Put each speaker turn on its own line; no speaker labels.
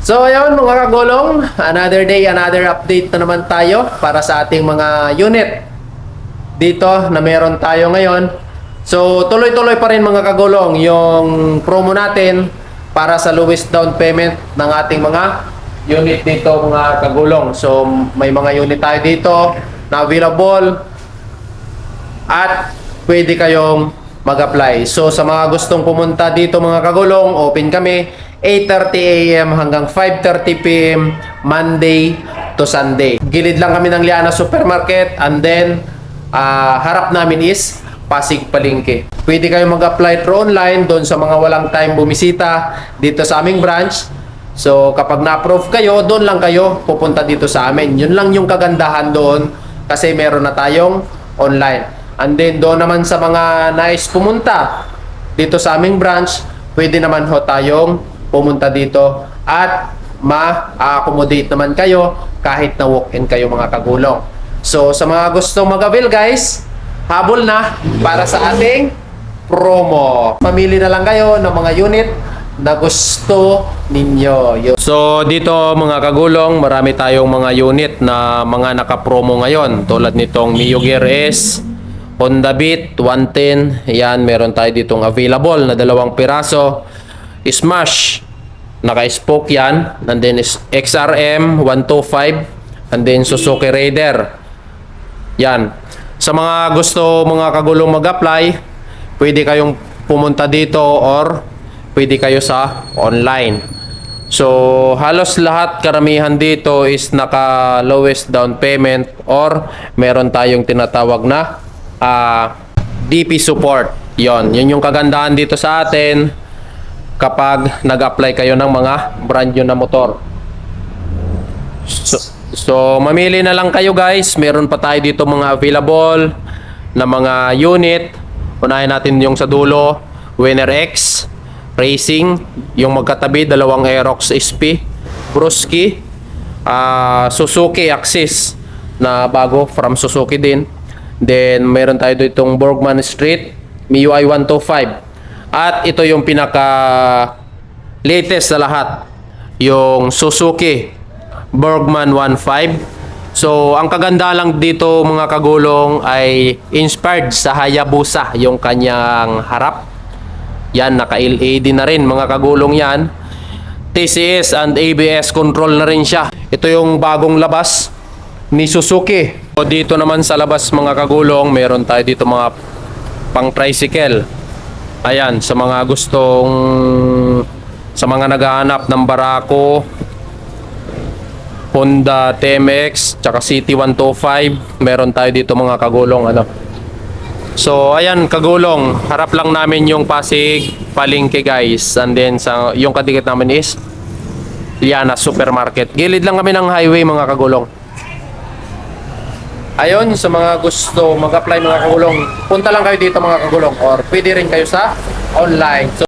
So ayun mga kagulong, another day, another update na naman tayo para sa ating mga unit dito na meron tayo ngayon. So tuloy-tuloy pa rin mga kagulong yung promo natin para sa lowest down payment ng ating mga unit dito mga kagulong. So may mga unit tayo dito na available at pwede kayong mag-apply. So sa mga gustong pumunta dito mga kagulong, open kami 8:30 AM hanggang 5:30 PM Monday to Sunday. Gilid lang kami ng Liana Supermarket and then harap namin is Pasig Palengke. Pwede kayo mag-apply through online doon sa mga walang time bumisita dito sa aming branch. So kapag na-approve kayo, doon lang kayo pupunta dito sa amin. Yun lang yung kagandahan doon kasi meron na tayong online. And then doon naman sa mga nais pumunta dito sa aming branch, pwede naman ho tayong pumunta dito at ma-accommodate naman kayo kahit na walk-in kayo mga kagulong. So sa mga gustong mag-avail guys, habol na para sa ating promo. Pamili na lang kayo ng mga unit na gusto ninyo. So dito mga kagulong, marami tayong mga unit na mga naka-promo ngayon tulad nitong Mio Gear S, Honda Beat 110. Yan, meron tayo ditong available na 2 piraso. Smash, naka-spoke yan, and then is XRM 125, and then Suzuki Raider. Yan. Sa mga gusto mga kagulong mag-apply, pwede kayong pumunta dito or pwede kayo sa online. So halos lahat karamihan dito is naka lowest down payment or meron tayong tinatawag na DP support. Yun yung kagandahan dito sa atin kapag nag-apply kayo ng mga brand new na motor. So mamili na lang kayo guys. Meron pa tayo dito mga available na mga unit. Unahin natin yung sa dulo, Winner X Racing, yung magkatabi, 2 Aerox SP, Brusky, Suzuki Axis na bago from Suzuki din. Then meron tayo ditong Borgman Street MIUI 125. At ito yung pinaka latest sa lahat, yung Suzuki Borgman 15. So ang kaganda lang dito mga kagulong ay inspired sa Hayabusa yung kanyang harap. Yan, naka LED na rin mga kagulong yan. TCS and ABS control na rin siya. Ito yung bagong labas ni Suzuki. So dito naman sa labas mga kagulong, meron tayo dito mga pang tricycle. Ayan, sa mga gustong, sa mga naghahanap ng Barako, Honda TMX, tsaka CT125, meron tayo dito mga kagulong. So ayan kagulong, harap lang namin yung Pasig Palengke guys. And then sa yung kadikit namin is Liana Supermarket. Gilid lang kami ng highway mga kagulong. Ayun, sa mga gusto mag-apply mga kagulong, punta lang kayo dito mga kagulong or pwede rin kayo sa online. So